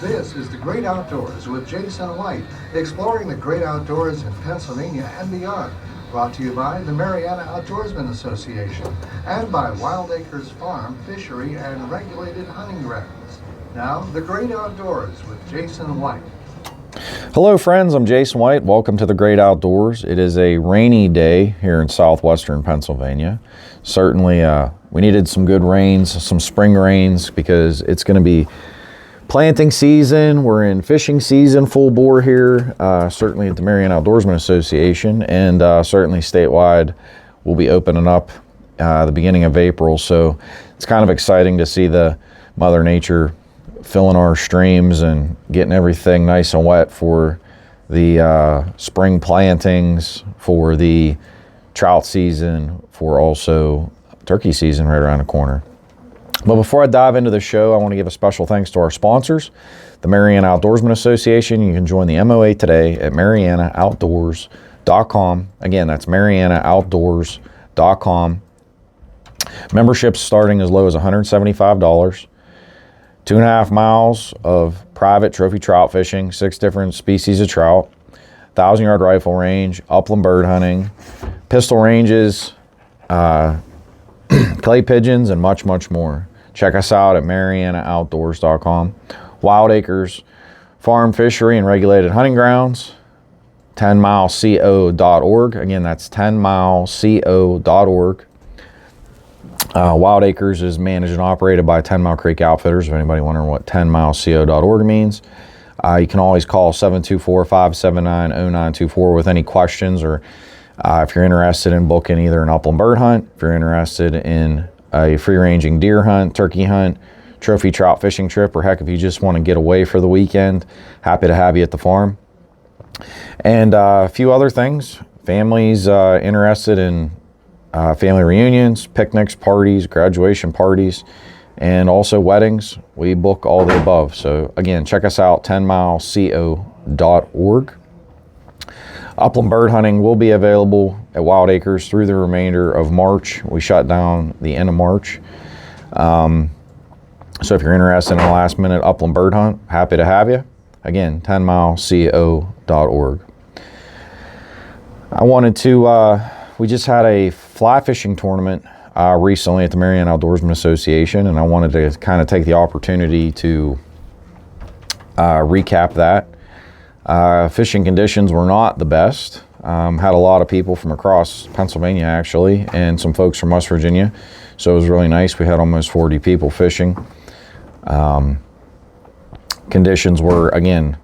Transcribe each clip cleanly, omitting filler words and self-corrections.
This is The Great Outdoors with Jason White, exploring the great outdoors in Pennsylvania and beyond. Brought to you by the Mariana Outdoorsman Association and by Wild Acres Farm, Fishery, and Regulated Hunting Grounds. Now, The Great Outdoors with Jason White. Hello friends, I'm Jason White. Welcome to The Great Outdoors. It is a rainy day here in southwestern Pennsylvania. Certainly we needed some good rains, some spring rains, because it's going to be planting season. We're in fishing season full bore here, certainly at the Mariana Outdoorsman Association, and certainly statewide we'll be opening up the beginning of April. So it's kind of exciting to see the Mother Nature filling our streams and getting everything nice and wet for the spring plantings, for the trout season, for also turkey season right around the corner. But before I dive into the show, I want to give a special thanks to our sponsors, the Mariana Outdoorsman Association. You can join the MOA today at marianaoutdoors.com. Again, that's marianaoutdoors.com. Memberships starting as low as $175. 2.5 miles of private trophy trout fishing, 6 different species of trout, 1,000-yard rifle range, upland bird hunting, pistol ranges, clay pigeons, and much, much more. Check us out at marianaoutdoors.com. Wild Acres Farm, Fishery, and Regulated Hunting Grounds, 10mileco.org. Again, that's 10mileco.org. Wild Acres is managed and operated by 10 Mile Creek Outfitters. If anybody wondering what 10mileco.org means, you can always call 724-579-0924 with any questions, or if you're interested in booking either an upland bird hunt, if you're interested in a free-ranging deer hunt, turkey hunt, trophy trout fishing trip, or heck, if you just want to get away for the weekend, happy to have you at the farm. And a few other things. Families interested in family reunions, picnics, parties, graduation parties, and also weddings. We book all the above. So again, check us out, 10mileco.org. Upland bird hunting will be available at Wild Acres through the remainder of March. We shut down the end of March. So if you're interested in a last minute upland bird hunt, happy to have you. Again, 10mileco.org. I wanted to, we just had a fly fishing tournament recently at the Mariana Outdoorsman Association, and I wanted to kind of take the opportunity to recap that. Fishing conditions were not the best. Had a lot of people from across Pennsylvania actually, and some folks from West Virginia. So it was really nice. We had almost 40 people fishing. Conditions were, again,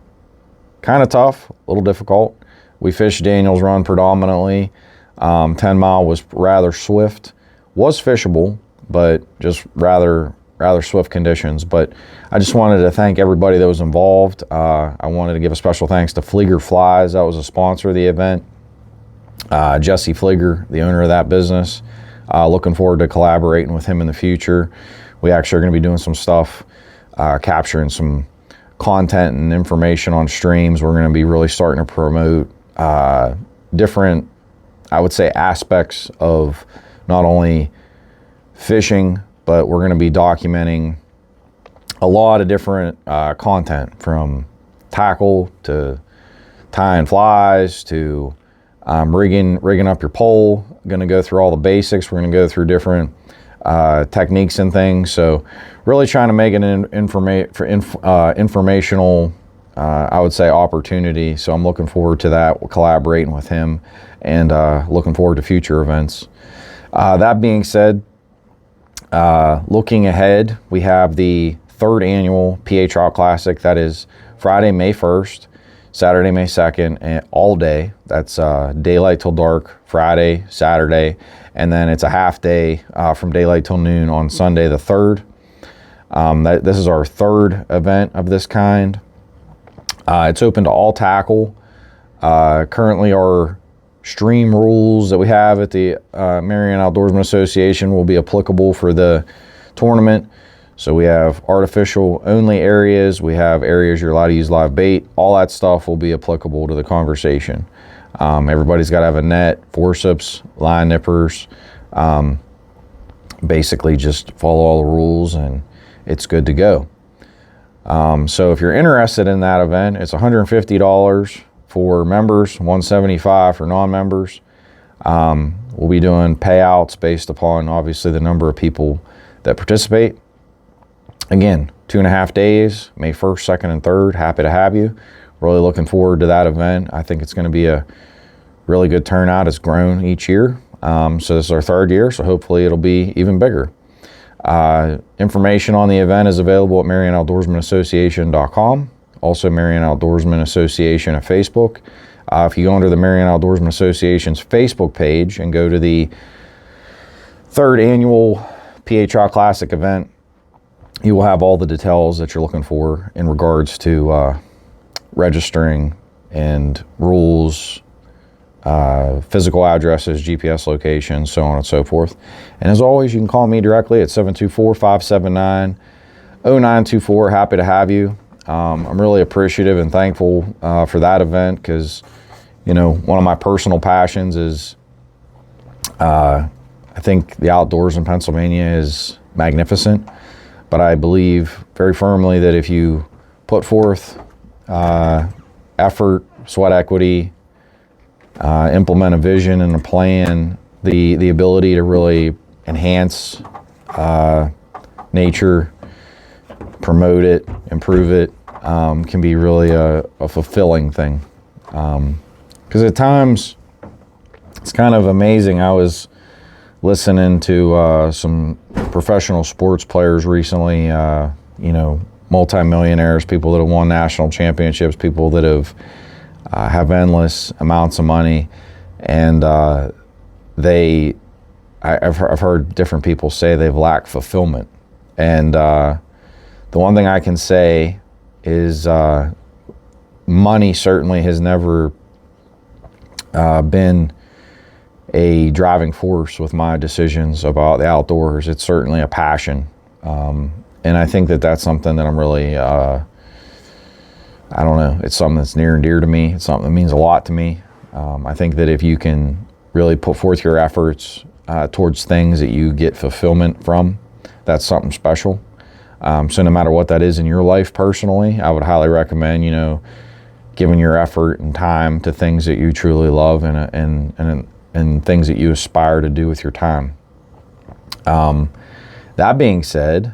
kind of tough, a little difficult. We fished Daniels Run predominantly. 10 Mile was rather swift. Was fishable, but just rather swift conditions. But I just wanted to thank everybody that was involved. I wanted to give a special thanks to Flieger Flies. That was a sponsor of the event. Jesse Flieger, the owner of that business. Looking forward to collaborating with him in the future. We actually are going to be doing some stuff, capturing some content and information on streams. We're going to be really starting to promote different, I would say, aspects of not only fishing, but we're going to be documenting a lot of different content, from tackle to tying flies to rigging up your pole. Going to go through all the basics. We're going to go through different techniques and things. So really trying to make it an informational, I would say, opportunity. So I'm looking forward to that. We're collaborating with him, and looking forward to future events. That being said, looking ahead, we have the 3rd annual PA Trout Classic. That is Friday, May 1st, Saturday, May 2nd, and all day. That's daylight till dark, Friday, Saturday, and then it's a half day from daylight till noon on Sunday the 3rd. This is our 3rd event of this kind. It's open to all tackle. Currently our stream rules that we have at the Mariana Outdoorsman Association will be applicable for the tournament. So we have artificial only areas. We have areas you're allowed to use live bait. All that stuff will be applicable to the conversation. Everybody's got to have a net, forceps, line nippers. Basically just follow all the rules and it's good to go. So if you're interested in that event, it's $150 for members, $175 for non-members. We'll be doing payouts based upon obviously the number of people that participate. Again, 2.5 days, May 1st, 2nd, and 3rd. Happy to have you. Really looking forward to that event. I think it's going to be a really good turnout. It's grown each year. So this is our 3rd year, so hopefully it'll be even bigger. Information on the event is available at MarianaOutdoorsmanAssociation.com. Also Mariana Outdoorsman Association at Facebook. If you go under the Mariana Outdoorsman Association's Facebook page and go to the 3rd annual PHI Classic event, you will have all the details that you're looking for in regards to registering and rules, physical addresses, GPS locations, so on and so forth. And as always, you can call me directly at 724-579-0924. Happy to have you. I'm really appreciative and thankful for that event because, you know, one of my personal passions is I think the outdoors in Pennsylvania is magnificent, but I believe very firmly that if you put forth effort, sweat equity, implement a vision and a plan, the ability to really enhance nature, promote it, improve it, can be really a fulfilling thing. Because at times, it's kind of amazing. I was listening to some professional sports players recently, you know, multimillionaires, people that have won national championships, people that have endless amounts of money, and I've heard different people say they've lacked fulfillment. And the one thing I can say is money certainly has never been a driving force with my decisions about the outdoors. It's certainly a passion, and I think that that's something that I'm really I don't know, it's something that's near and dear to me. It's something that means a lot to me. I think that if you can really put forth your efforts towards things that you get fulfillment from, that's something special. So no matter what that is in your life personally, I would highly recommend, you know, giving your effort and time to things that you truly love and things that you aspire to do with your time. That being said,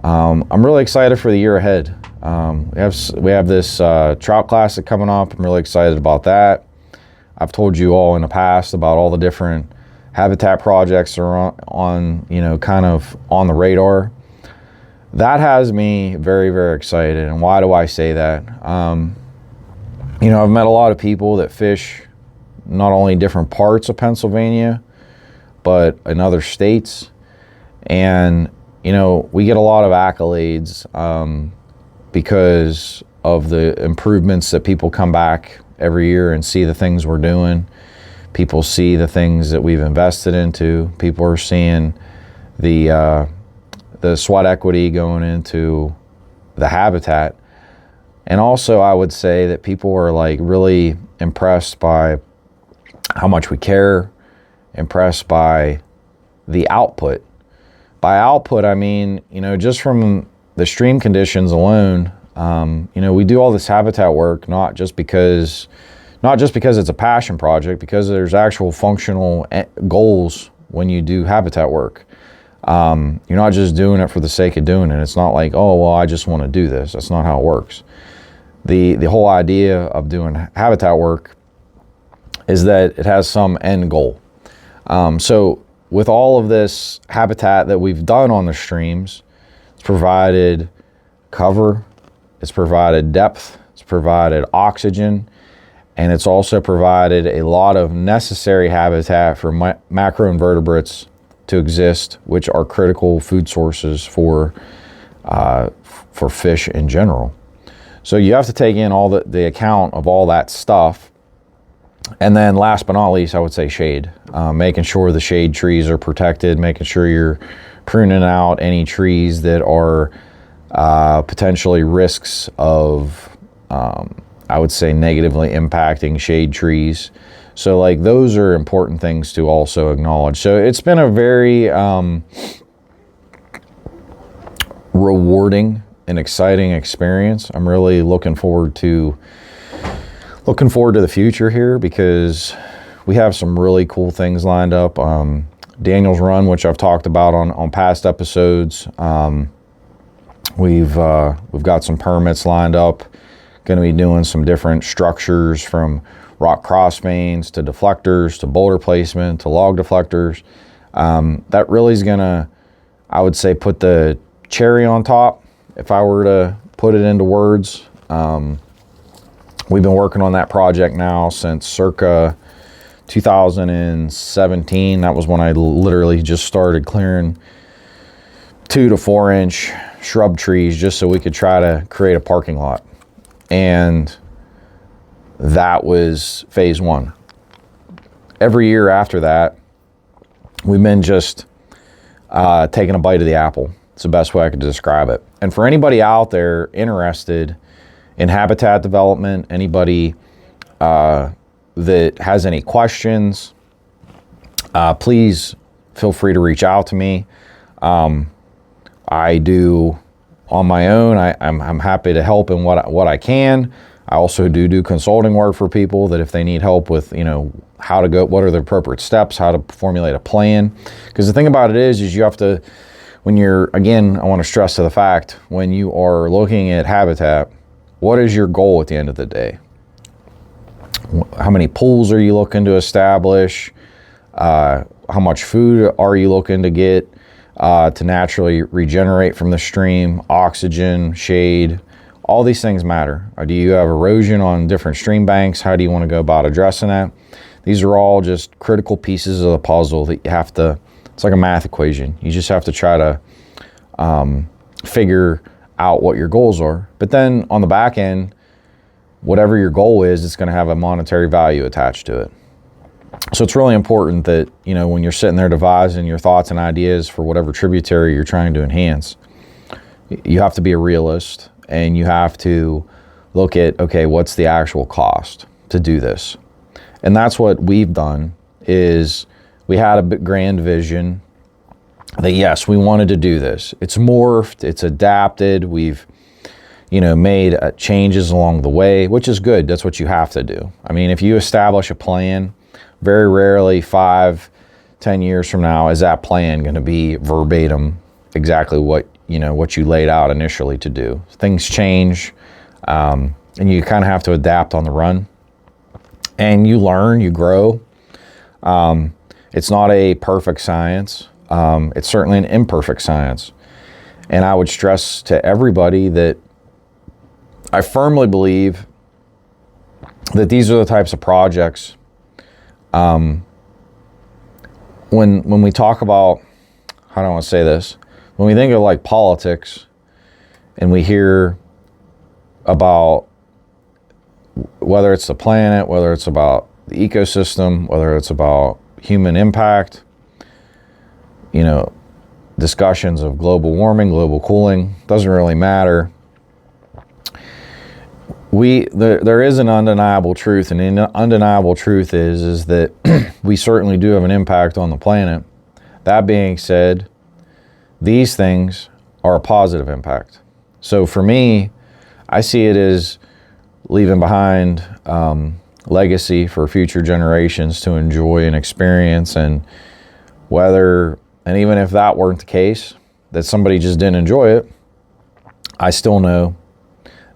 I'm really excited for the year ahead. We have this Trout Classic coming up. I'm really excited about that. I've told you all in the past about all the different habitat projects that are on you know, kind of on the radar. That has me very, very excited. And why do I say that? You know, I've met a lot of people that fish not only different parts of Pennsylvania, but in other states. And, you know, we get a lot of accolades because of the improvements that people come back every year and see the things we're doing. People see the things that we've invested into. People are seeing the sweat equity going into the habitat. And also I would say that people are like really impressed by how much we care, impressed by the output. By output, I mean, you know, just from the stream conditions alone, you know, we do all this habitat work, not just because it's a passion project, because there's actual functional goals when you do habitat work. You're not just doing it for the sake of doing it. It's not like, oh, well, I just want to do this. That's not how it works. The whole idea of doing habitat work is that it has some end goal. So with all of this habitat that we've done on the streams, it's provided cover, it's provided depth, it's provided oxygen, and it's also provided a lot of necessary habitat for macroinvertebrates to exist, which are critical food sources for fish in general. So you have to take in all the account of all that stuff. And then last but not least, I would say shade. Making sure the shade trees are protected, making sure you're pruning out any trees that are potentially risks of, I would say, negatively impacting shade trees. So like those are important things to also acknowledge. So it's been a very rewarding an exciting experience. I'm really looking forward to the future here, because we have some really cool things lined up. Daniel's Run, which I've talked about on past episodes. We've got some permits lined up. Going to be doing some different structures, from rock cross veins to deflectors to boulder placement to log deflectors. That really is going to, I would say, put the cherry on top, if I were to put it into words. We've been working on that project now since circa 2017. That was when I literally just started clearing 2 to 4 inch shrub trees just so we could try to create a parking lot. And that was phase 1. Every year after that, we've been just taking a bite of the apple. It's the best way I could describe it. And for anybody out there interested in habitat development, anybody that has any questions, please feel free to reach out to me. I do on my own. I'm happy to help in what I can. I also do consulting work for people that if they need help with, how to go, what are the appropriate steps, how to formulate a plan. Because the thing about it is you have to, when you're, again, I want to stress to the fact, when you are looking at habitat, what is your goal at the end of the day? How many pools are you looking to establish? How much food are you looking to get to naturally regenerate from the stream? Oxygen, shade, all these things matter. Or do you have erosion on different stream banks? How do you want to go about addressing that? These are all just critical pieces of the puzzle that you have to, it's like a math equation. You just have to try to figure out what your goals are. But then on the back end, whatever your goal is, it's going to have a monetary value attached to it. So it's really important that, when you're sitting there devising your thoughts and ideas for whatever tributary you're trying to enhance, you have to be a realist, and you have to look at, okay, what's the actual cost to do this? And that's what we've done. Is we had a grand vision that, yes, we wanted to do this. It's morphed, it's adapted. We've, made changes along the way, which is good. That's what you have to do. I mean, if you establish a plan, very rarely 5-10 years from now is that plan going to be verbatim exactly what you laid out initially to do. Things change, and you kind of have to adapt on the run. And you learn, you grow. It's not a perfect science. It's certainly an imperfect science. And I would stress to everybody that I firmly believe that these are the types of projects, when we talk about, how do I want to say this? When we think of like politics and we hear about whether it's the planet, whether it's about the ecosystem, whether it's about human impact, discussions of global warming, global cooling, doesn't really matter. There is an undeniable truth, and the undeniable truth is that we certainly do have an impact on the planet. That being said, these things are a positive impact. So for me, I see it as leaving behind legacy for future generations to enjoy and experience. And even if that weren't the case, that somebody just didn't enjoy it, I still know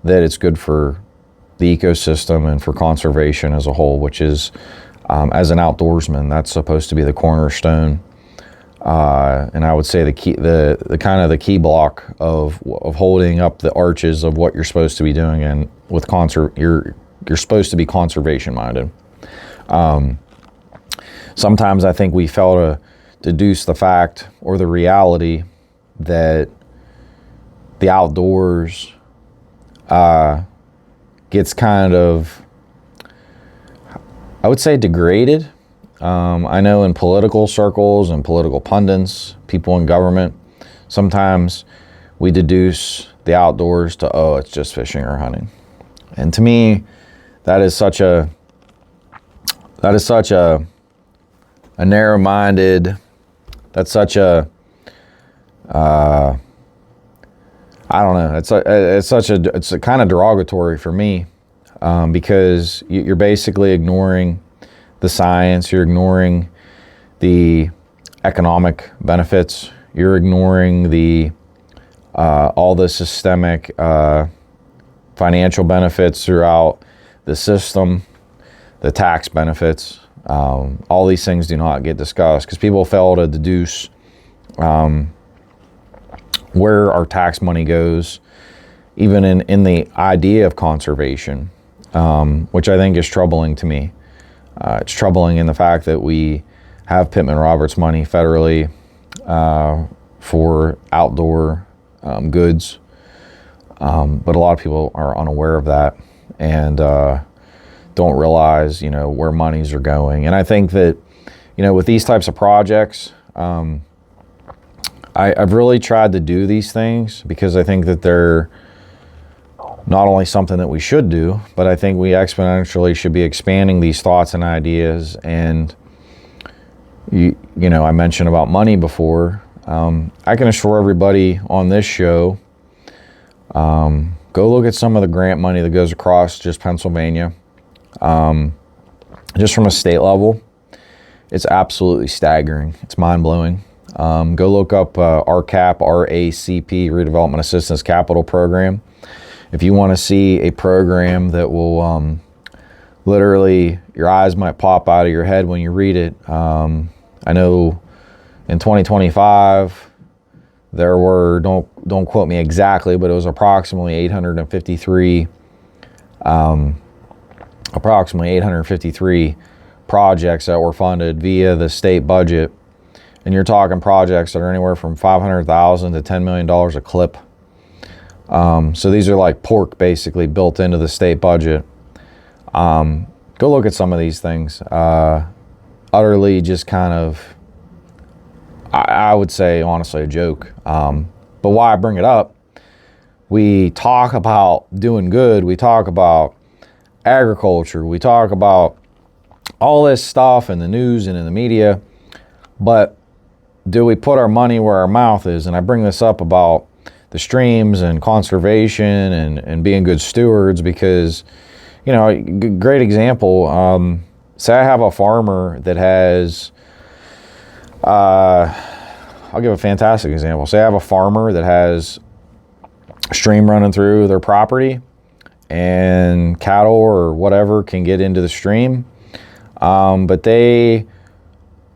that it's good for the ecosystem and for conservation as a whole, which is, as an outdoorsman, that's supposed to be the cornerstone. And I would say the key block of holding up the arches of what you're supposed to be doing, and with you're supposed to be conservation minded. Sometimes I think we fail to deduce the fact or the reality that the outdoors gets kind of, I would say, degraded. I know in political circles and political pundits, people in government, sometimes we deduce the outdoors to, oh, it's just fishing or hunting. And to me, that is such a narrow-minded, that's such a, I I don't know. It's a kind of derogatory for me, because you're basically ignoring the science. You're ignoring the economic benefits. You're ignoring the all the systemic financial benefits throughout the system, the tax benefits. All these things do not get discussed because people fail to deduce where our tax money goes, even in the idea of conservation, which I think is troubling to me. It's troubling in the fact that we have Pittman-Roberts money federally for outdoor goods, but a lot of people are unaware of that and don't realize, where monies are going. And I think that, with these types of projects, I've really tried to do these things because I think that they're not only something that we should do, but I think we exponentially should be expanding these thoughts and ideas. And, I mentioned about money before. I can assure everybody on this show, go look at some of the grant money that goes across just Pennsylvania. Just from a state level, it's absolutely staggering. It's mind-blowing. Go look up RCAP, RACP, Redevelopment Assistance Capital Program. If you want to see a program that will literally, your eyes might pop out of your head when you read it. I know in 2025, there were, don't quote me exactly, but it was approximately 853 projects that were funded via the state budget. And you're talking projects that are anywhere from $500,000 to $10 million a clip. So these are like pork basically built into the state budget. Go look at some of these things. Utterly just kind of, I would say honestly a joke. But why I bring it up, we talk about doing good. We talk about agriculture. We talk about all this stuff in the news and in the media. But do we put our money where our mouth is? And I bring this up about the streams and conservation and being good stewards because, great example. Say I have a farmer that has, I'll give a fantastic example. Say I have a farmer that has a stream running through their property and cattle or whatever can get into the stream, but they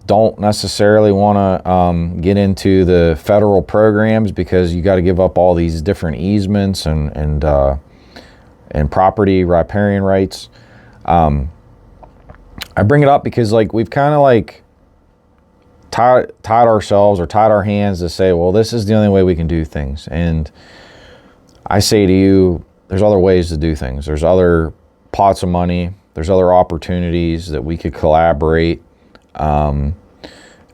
don't necessarily want to get into the federal programs because you got to give up all these different easements and property riparian rights. I bring it up because we've kind of tied ourselves or tied our hands to say, well, this is the only way we can do things. And I say to you, there's other ways to do things. There's other pots of money. There's other opportunities that we could collaborate. And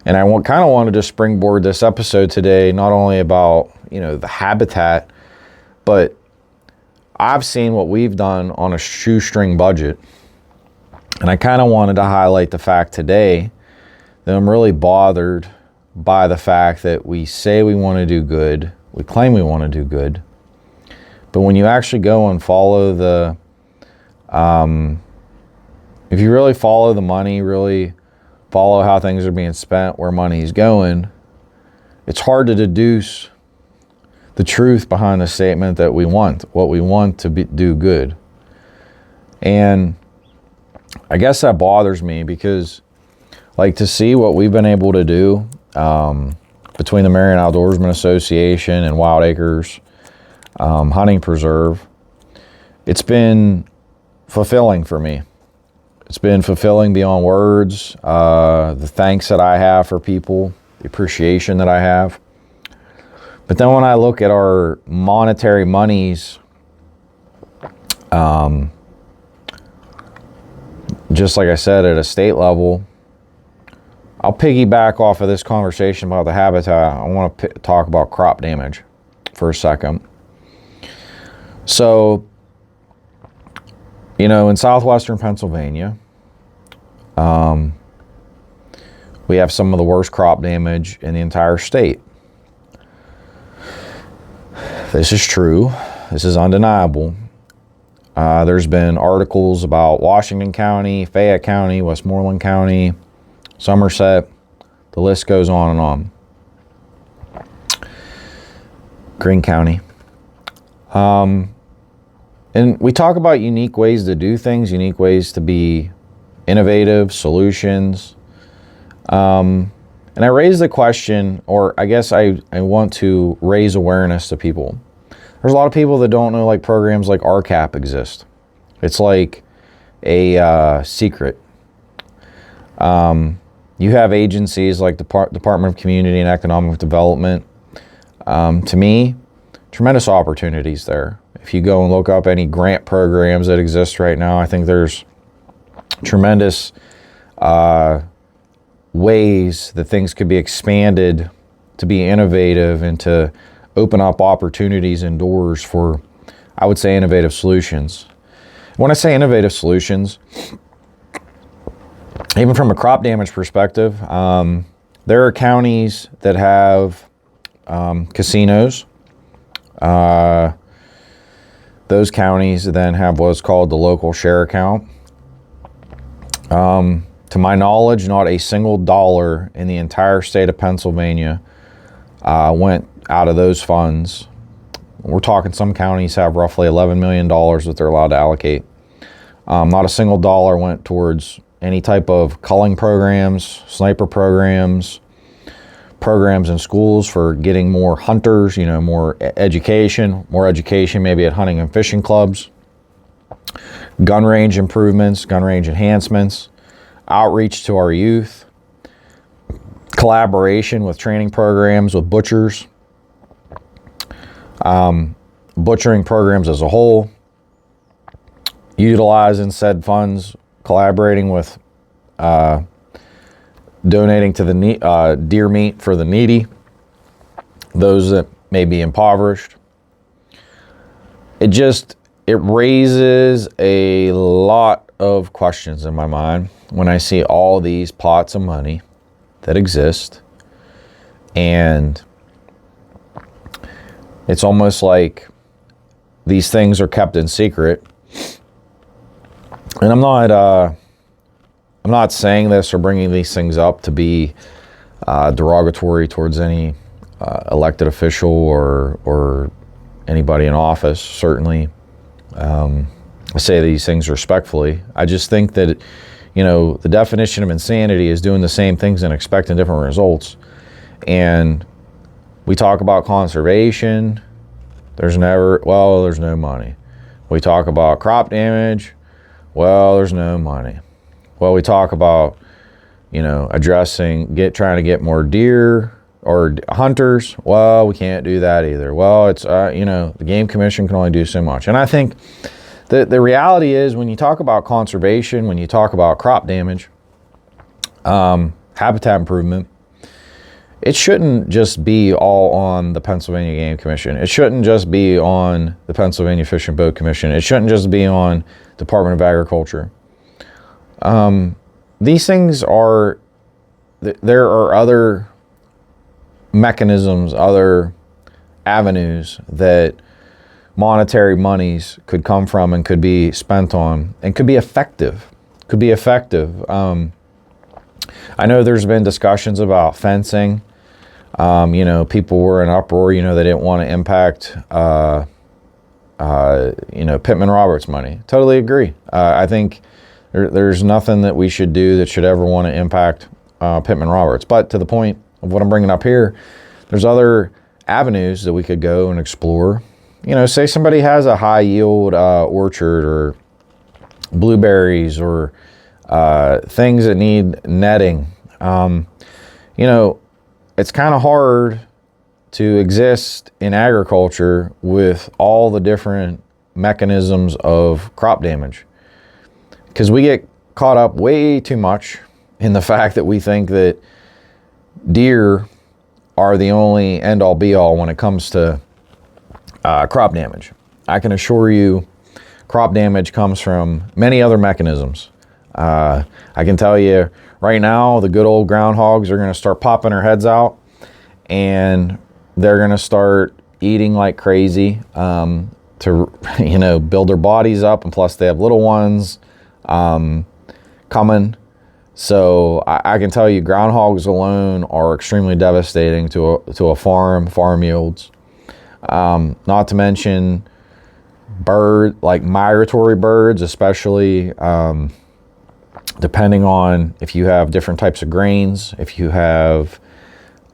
I kind of wanted to springboard this episode today, not only about, the habitat, but I've seen what we've done on a shoestring budget. And I kind of wanted to highlight the fact today that I'm really bothered by the fact that we say we want to do good. We claim we want to do good. But when you actually go and follow the, if you really follow the money, really follow how things are being spent, where money's going, it's hard to deduce the truth behind the statement that we want, what we want to do good. And I guess that bothers me because to see what we've been able to do between the Marion Outdoorsman Association and Wild Acres Hunting Preserve, it's been fulfilling for me. It's been fulfilling beyond words. The thanks that I have for people, the appreciation that I have. But then when I look at our monetary monies, just like I said, at a state level, I'll piggyback off of this conversation about the habitat. I want to talk about crop damage for a second. So, in southwestern Pennsylvania, we have some of the worst crop damage in the entire state. This is true. This is undeniable. There's been articles about Washington County, Fayette County, Westmoreland County, Somerset. The list goes on and on. Greene County. And we talk about unique ways to do things, unique ways to be innovative, solutions. And I raise the question, or I guess I want to raise awareness to people. There's a lot of people that don't know like programs like RCAP exist. It's like a secret. You have agencies like the Department of Community and Economic Development. To me, tremendous opportunities there. If you go and look up any grant programs that exist right now, I think there's tremendous ways that things could be expanded to be innovative and to open up opportunities and doors for, I would say, innovative solutions. When I say innovative solutions, even from a crop damage perspective, there are counties that have casinos. Those counties then have what's called the local share account. To my knowledge, not a single dollar in the entire state of Pennsylvania went out of those funds. We're talking some counties have roughly $11 million that they're allowed to allocate. Not a single dollar went towards any type of culling programs, sniper programs, programs in schools for getting more hunters, more education maybe at hunting and fishing clubs, gun range improvements, gun range enhancements, outreach to our youth, collaboration with training programs with butchers, butchering programs as a whole, utilizing said funds, collaborating with donating to the deer meat for the needy, those that may be impoverished. It raises a lot of questions in my mind when I see all these pots of money that exist, and it's almost like these things are kept in secret. And I'm not saying this or bringing these things up to be derogatory towards any elected official or anybody in office. Certainly, I say these things respectfully. I just think that, the definition of insanity is doing the same things and expecting different results. And we talk about conservation. There's no money. We talk about crop damage. Well, there's no money. Well, we talk about, trying to get more deer or hunters. Well, we can't do that either. Well, it's, the Game Commission can only do so much. And I think the reality is when you talk about conservation, when you talk about crop damage, habitat improvement, it shouldn't just be all on the Pennsylvania Game Commission. It shouldn't just be on the Pennsylvania Fish and Boat Commission. It shouldn't just be on Department of Agriculture. These things there are other mechanisms, other avenues that monetary monies could come from and could be spent on and could be effective. I know there's been discussions about fencing. People were in uproar, they didn't want to impact, Pittman Roberts money. Totally agree. I think there's nothing that we should do that should ever want to impact Pittman Roberts. But to the point of what I'm bringing up here, there's other avenues that we could go and explore. Say somebody has a high yield orchard or blueberries or things that need netting. It's kind of hard to exist in agriculture with all the different mechanisms of crop damage, because we get caught up way too much in the fact that we think that deer are the only end-all be-all when it comes to crop damage. I can assure you crop damage comes from many other mechanisms. I can tell you right now, the good old groundhogs are going to start popping their heads out, and they're going to start eating like crazy to build their bodies up, and plus they have little ones coming. So I can tell you, groundhogs alone are extremely devastating to a farm yields. Not to mention migratory birds, especially depending on if you have different types of grains, if you have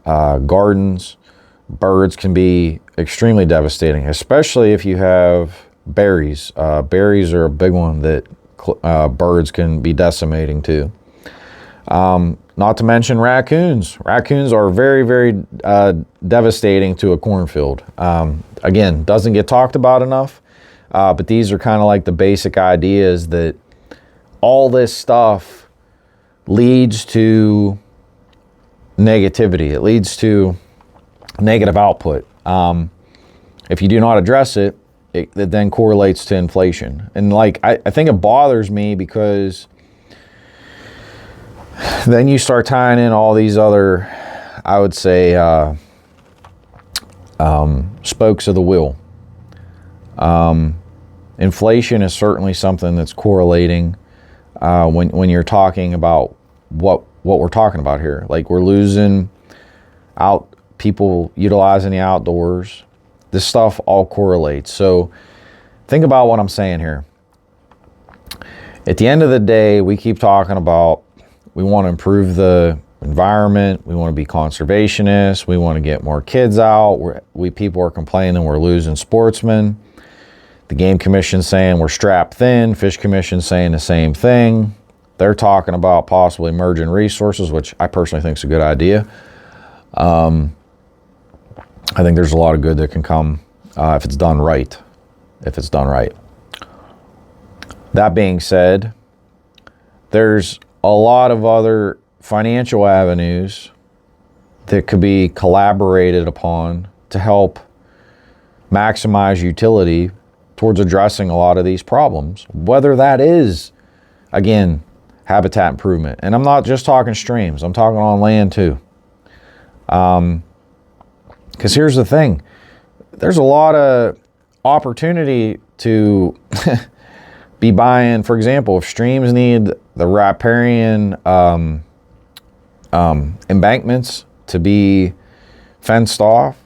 gardens, birds can be extremely devastating, especially if you have berries. Berries are a big one that birds can be decimating too. Not to mention raccoons. Raccoons are very, very devastating to a cornfield. Again, doesn't get talked about enough, but these are kind of like the basic ideas that all this stuff leads to negativity. It leads to negative output. If you do not address it, it then correlates to inflation. And I think it bothers me because then you start tying in all these other, I would say, spokes of the wheel. Inflation is certainly something that's correlating when you're talking about what we're talking about here. Like, we're losing out people utilizing the outdoors. This stuff all correlates. So think about what I'm saying here. At the end of the day, we keep talking about we want to improve the environment. We want to be conservationists. We want to get more kids out. People are complaining we're losing sportsmen. The Game Commission saying we're strapped thin. Fish Commission saying the same thing. They're talking about possibly merging resources, which I personally think is a good idea. I think there's a lot of good that can come if it's done right. That being said, there's a lot of other financial avenues that could be collaborated upon to help maximize utility towards addressing a lot of these problems. Whether that is, again, habitat improvement. And I'm not just talking streams. I'm talking on land too. Because here's the thing. There's a lot of opportunity to be buying, for example, if streams need the riparian embankments to be fenced off,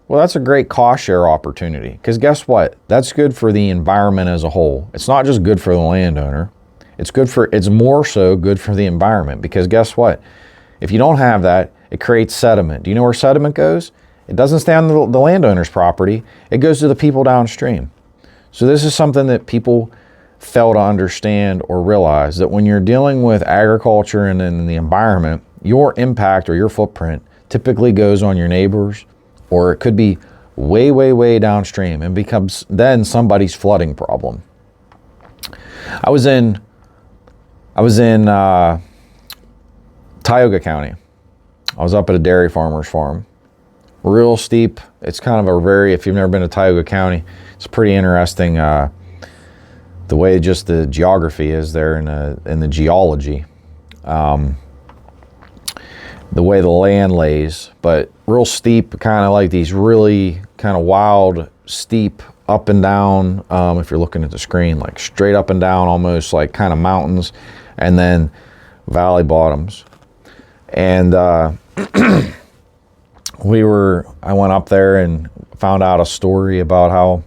well, that's a great cost share opportunity. Because guess what? That's good for the environment as a whole. It's not just good for the landowner. It's more so good for the environment. Because guess what? If you don't have that, it creates sediment. Do you know where sediment goes? It doesn't stay on the landowner's property. It goes to the people downstream. So this is something that people fail to understand or realize, that when you're dealing with agriculture and in the environment, your impact or your footprint typically goes on your neighbors, or it could be way, way, way downstream and becomes then somebody's flooding problem. I was in Tioga County. I was up at a dairy farmer's farm. Real steep. It's kind of if you've never been to Tioga County, it's pretty interesting the way just the geography is there in the geology. The way the land lays, but real steep, kind of like these really kind of wild, steep up and down, if you're looking at the screen, like straight up and down, almost like kind of mountains, and then valley bottoms. And I went up there and found out a story about how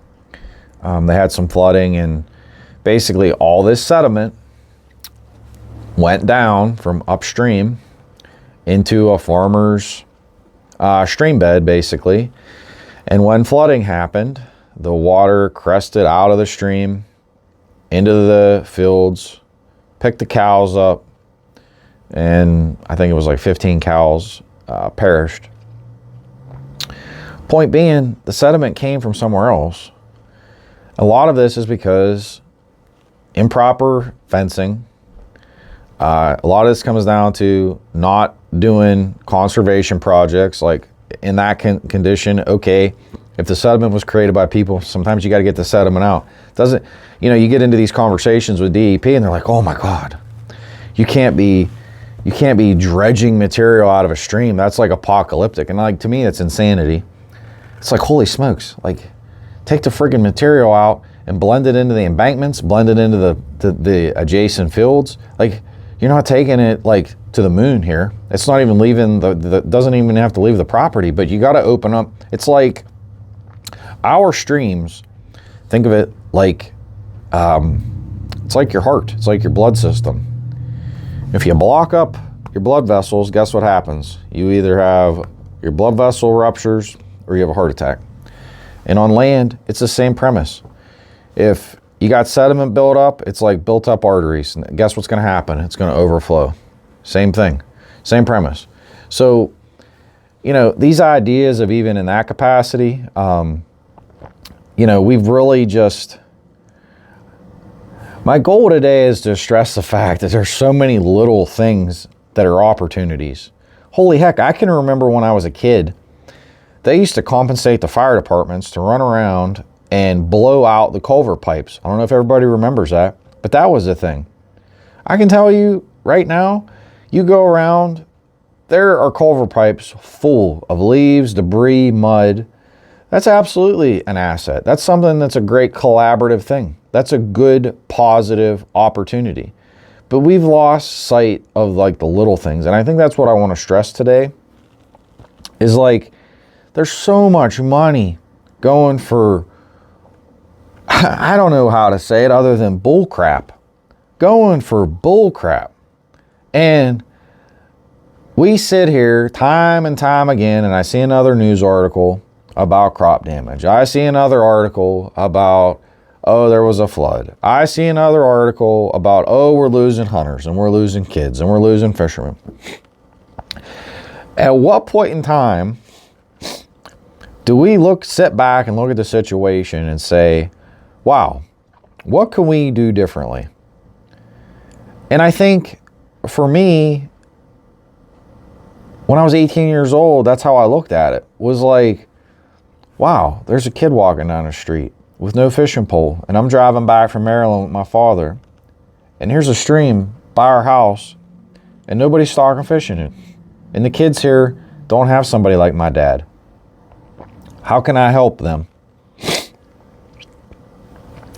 they had some flooding, and basically all this sediment went down from upstream into a farmer's stream bed, basically. And when flooding happened, the water crested out of the stream into the fields, picked the cows up, and I think it was like 15 cows perished. Point being, the sediment came from somewhere else. A lot of this is because improper fencing. A lot of this comes down to not doing conservation projects. Like in that condition, okay, if the sediment was created by people, sometimes you got to get the sediment out. You get into these conversations with DEP and they're like, oh my God, you can't be dredging material out of a stream. That's like apocalyptic. And like, to me, it's insanity. It's like, holy smokes, like take the friggin' material out and blend it into the embankments, blend it into the adjacent fields. Like, you're not taking it like to the moon here. It's not even leaving doesn't even have to leave the property, but you got to open up. It's like our streams, think of it like, it's like your heart. It's like your blood system. If you block up your blood vessels, guess what happens? You either have your blood vessel ruptures or you have a heart attack. And on land, it's the same premise. If you got sediment built up, it's like built up arteries. And guess what's going to happen? It's going to overflow. Same thing, same premise. So, you know, these ideas of even in that capacity, you know, we've really just, my goal today is to stress the fact that there's so many little things that are opportunities. Holy heck, I can remember when I was a kid, they used to compensate the fire departments to run around and blow out the culvert pipes. I don't know if everybody remembers that, but that was a thing. I can tell you right now, you go around, there are culvert pipes full of leaves, debris, mud. That's absolutely an asset. That's something that's a great collaborative thing. That's a good, positive opportunity. But we've lost sight of like the little things. And I think that's what I want to stress today is like, there's so much money going for, I don't know how to say it other than bull crap. Going for bull crap. And we sit here time and time again, and I see another news article about crop damage. I see another article about, oh, there was a flood. I see another article about, oh, we're losing hunters and we're losing kids and we're losing fishermen. At what point in time do we sit back and look at the situation and say, wow, what can we do differently? And I think for me, when I was 18 years old, that's how I looked at it. Was like, wow, there's a kid walking down the street with no fishing pole. And I'm driving back from Maryland with my father. And here's a stream by our house. And nobody's stocking fish in it. And the kids here don't have somebody like my dad. How can I help them?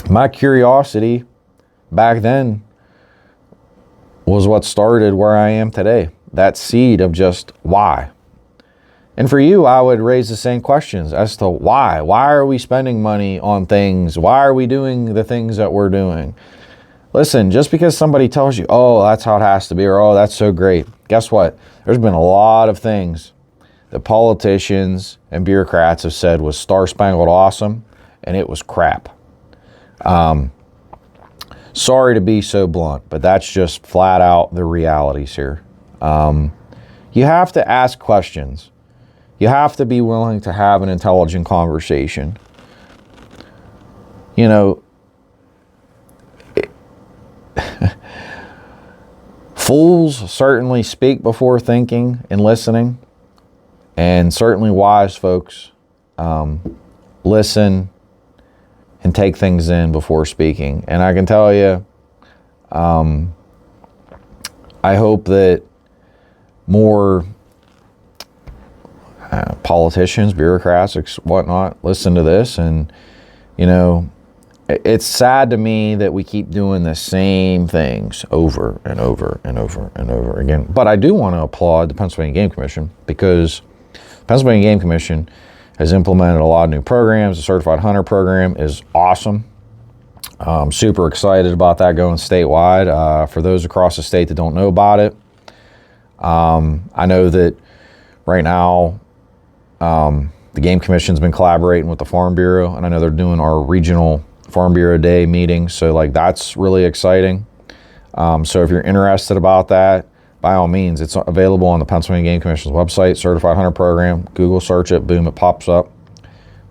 My curiosity back then was what started where I am today. That seed of just why. And for you, I would raise the same questions as to why. Why are we spending money on things? Why are we doing the things that we're doing? Listen, just because somebody tells you, oh, that's how it has to be, or oh, that's so great. Guess what? There's been a lot of things that politicians and bureaucrats have said was star-spangled awesome, and it was crap. Sorry to be so blunt, but that's just flat out the realities here. You have to ask questions. You have to be willing to have an intelligent conversation. You know, fools certainly speak before thinking and listening, and certainly wise folks listen and take things in before speaking. And I can tell you, I hope that more politicians, bureaucrats, whatnot, listen to this. And, you know, it's sad to me that we keep doing the same things over and over and over and over again. But I do want to applaud the Pennsylvania Game Commission, because the Pennsylvania Game Commission has implemented a lot of new programs. The Certified Hunter program is awesome. I'm super excited about that going statewide. For those across the state that don't know about it, I know that right now the Game Commission's been collaborating with the Farm Bureau, and I know they're doing our regional Farm Bureau Day meeting, so like that's really exciting. So if you're interested about that, by all means, it's available on the Pennsylvania Game Commission's website, Certified Hunter Program. Google search it, boom, it pops up.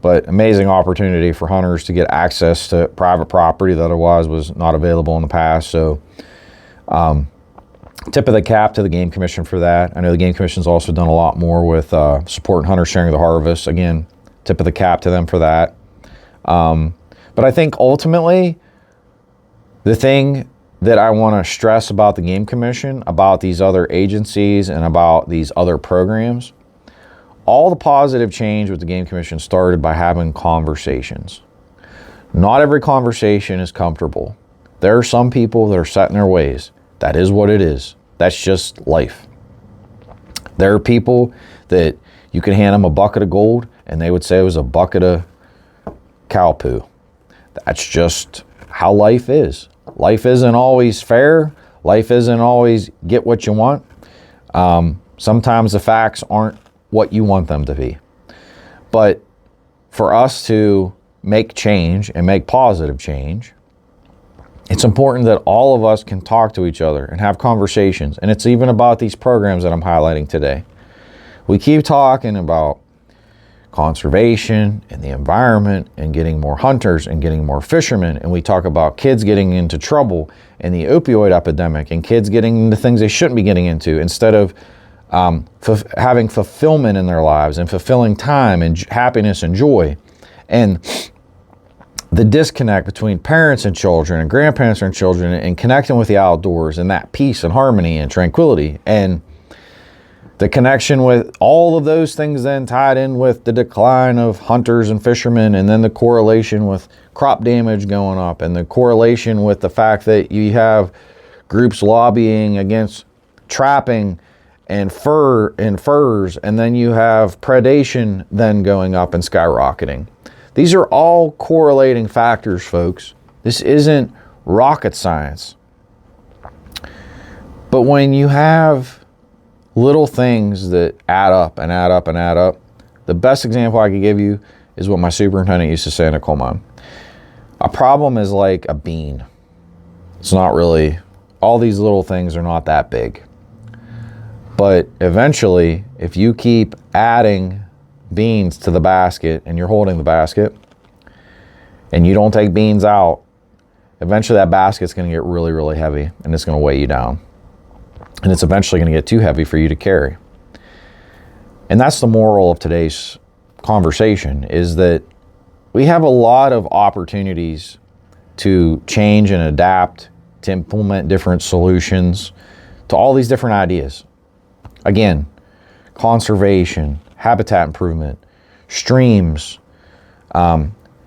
But amazing opportunity for hunters to get access to private property that otherwise was not available in the past. So tip of the cap to the Game Commission for that. I know the Game Commission's also done a lot more with supporting hunters sharing the harvest. Again, tip of the cap to them for that. But I think ultimately, the thing that I want to stress about the Game Commission, about these other agencies, and about these other programs, all the positive change with the Game Commission started by having conversations. Not every conversation is comfortable. There are some people that are set in their ways. That is what it is. That's just life. There are people that you can hand them a bucket of gold and they would say it was a bucket of cow poo. That's just how life is. Life isn't always fair. Life isn't always get what you want. Sometimes the facts aren't what you want them to be. But for us to make change and make positive change, it's important that all of us can talk to each other and have conversations. And it's even about these programs that I'm highlighting today. We keep talking about conservation and the environment and getting more hunters and getting more fishermen. And we talk about kids getting into trouble and the opioid epidemic and kids getting into things they shouldn't be getting into, instead of having fulfillment in their lives and fulfilling time and happiness and joy. And the disconnect between parents and children and grandparents and children and connecting with the outdoors and that peace and harmony and tranquility, and the connection with all of those things then tied in with the decline of hunters and fishermen, and then the correlation with crop damage going up, and the correlation with the fact that you have groups lobbying against trapping and furs, and then you have predation then going up and skyrocketing. These are all correlating factors, folks. This isn't rocket science. But when you have little things that add up and add up and add up, the best example I could give you is what my superintendent used to say in a coal mine. A problem is like a bean. It's not really, all these little things are not that big. But eventually, if you keep adding beans to the basket and you're holding the basket and you don't take beans out, eventually that basket's going to get really, really heavy and it's going to weigh you down. And it's eventually going to get too heavy for you to carry. And that's the moral of today's conversation, is that we have a lot of opportunities to change and adapt, to implement different solutions to all these different ideas. Again, conservation, habitat improvement, streams,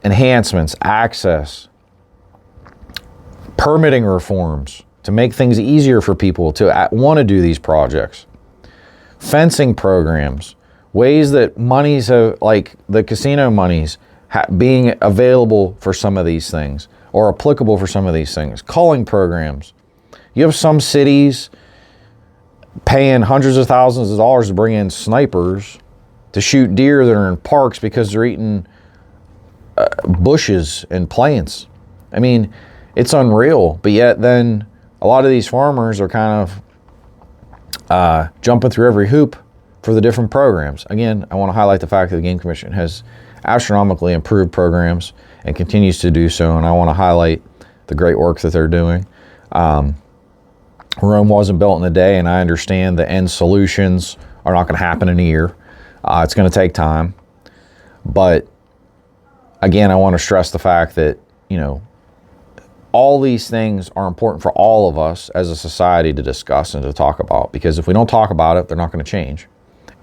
enhancements, access, permitting reforms to make things easier for people to want to do these projects, fencing programs, ways that monies have, like the casino monies, being available for some of these things or applicable for some of these things, culling programs. You have some cities paying hundreds of thousands of dollars to bring in snipers to shoot deer that are in parks because they're eating bushes and plants. I mean, it's unreal. But yet then a lot of these farmers are kind of jumping through every hoop for the different programs. Again, I want to highlight the fact that the Game Commission has astronomically improved programs and continues to do so, and I want to highlight the great work that they're doing. Rome wasn't built in a day, and I understand the end solutions are not going to happen in a year. It's going to take time. But again, I want to stress the fact that, you know, all these things are important for all of us as a society to discuss and to talk about, because if we don't talk about it, they're not going to change.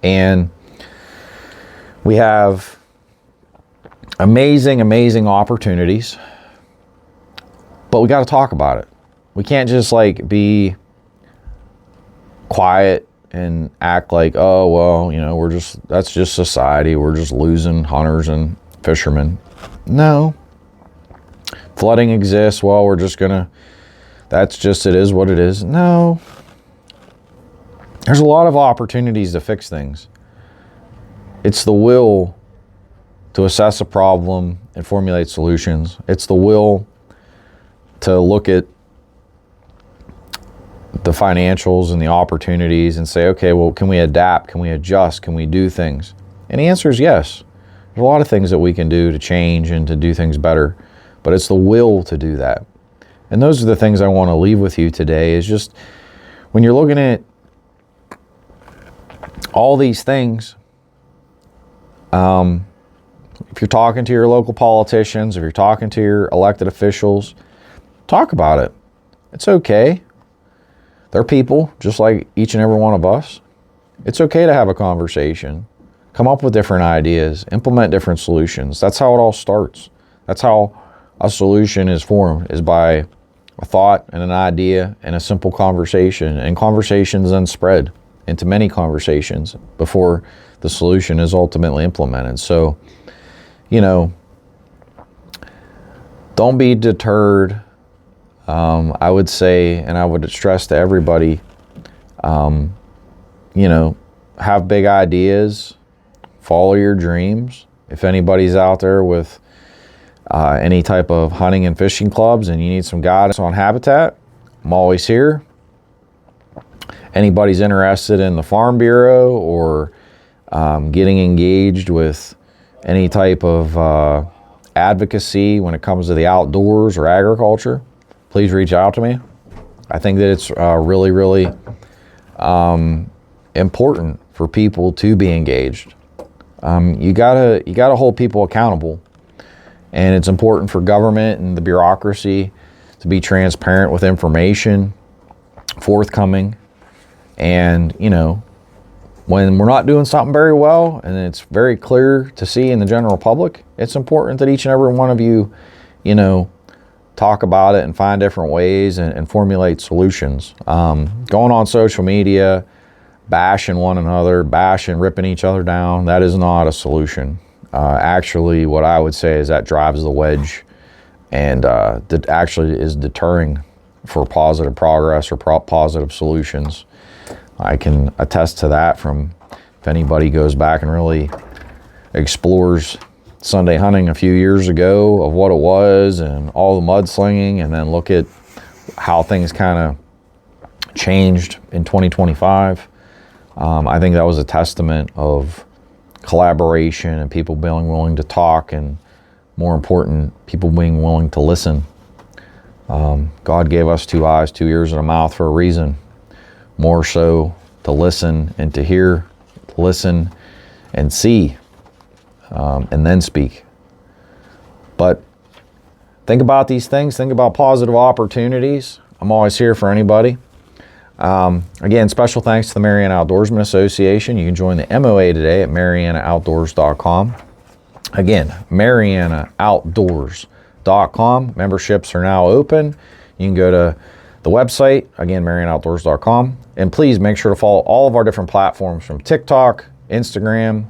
And we have amazing, amazing opportunities, but we got to talk about it. We can't just like be quiet and act like, oh, well, you know, that's just society. We're just losing hunters and fishermen. No. Flooding exists. Well, it is what it is. No. There's a lot of opportunities to fix things. It's the will to assess a problem and formulate solutions. It's the will to look at the financials and the opportunities and say, okay, well, can we adapt? Can we adjust? Can we do things? And the answer is yes. There's a lot of things that we can do to change and to do things better, but it's the will to do that. And those are the things I want to leave with you today, is just when you're looking at all these things, if you're talking to your local politicians, if you're talking to your elected officials, talk about it. It's okay. They're people just like each and every one of us. It's okay to have a conversation. Come up with different ideas, implement different solutions. That's how it all starts. That's how a solution is formed, is by a thought and an idea and a simple conversation. And conversations then spread into many conversations before the solution is ultimately implemented. So, you know, don't be deterred. I would say, and I would stress to everybody, you know, have big ideas, follow your dreams. If anybody's out there with any type of hunting and fishing clubs and you need some guidance on habitat, I'm always here. Anybody's interested in the Farm Bureau or getting engaged with any type of advocacy when it comes to the outdoors or agriculture, please reach out to me. I think that it's really, really important for people to be engaged. You gotta hold people accountable, and it's important for government and the bureaucracy to be transparent with information, forthcoming, and you know, when we're not doing something very well and it's very clear to see in the general public, it's important that each and every one of you, you know, talk about it and find different ways and formulate solutions. Going on social media, bashing one another, ripping each other down, that is not a solution. Actually, what I would say is that drives the wedge, and that actually is deterring for positive progress or positive solutions. I can attest to that from, if anybody goes back and really explores Sunday hunting a few years ago of what it was and all the mudslinging, and then look at how things kind of changed in 2025. I think that was a testament of collaboration and people being willing to talk, and more important, people being willing to listen. God gave us 2 eyes, 2 ears, and a mouth for a reason. More so to listen and to hear, to listen and see, and then speak. But think about these things, think about positive opportunities. I'm always here for anybody. Again, special thanks to the Mariana Outdoorsman Association. You can join the MOA today at marianaoutdoors.com. Again, marianaoutdoors.com. Memberships are now open. You can go to the website, again, marianaoutdoors.com. And please make sure to follow all of our different platforms, from TikTok, Instagram.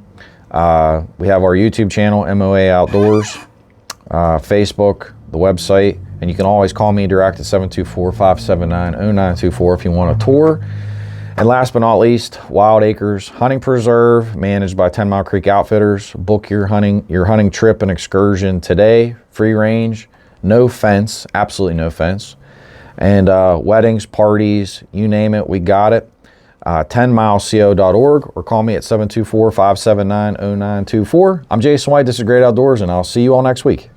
We have our YouTube channel, MOA Outdoors, Facebook, the website. And you can always call me direct at 724-579-0924 if you want a tour. And last but not least, Wild Acres Hunting Preserve, managed by 10 Mile Creek Outfitters. Book your hunting trip and excursion today. Free range, no fence, absolutely no fence. And weddings, parties, you name it, we got it. 10mileco.org, or call me at 724-579-0924. I'm Jason White. This is Great Outdoors, and I'll see you all next week.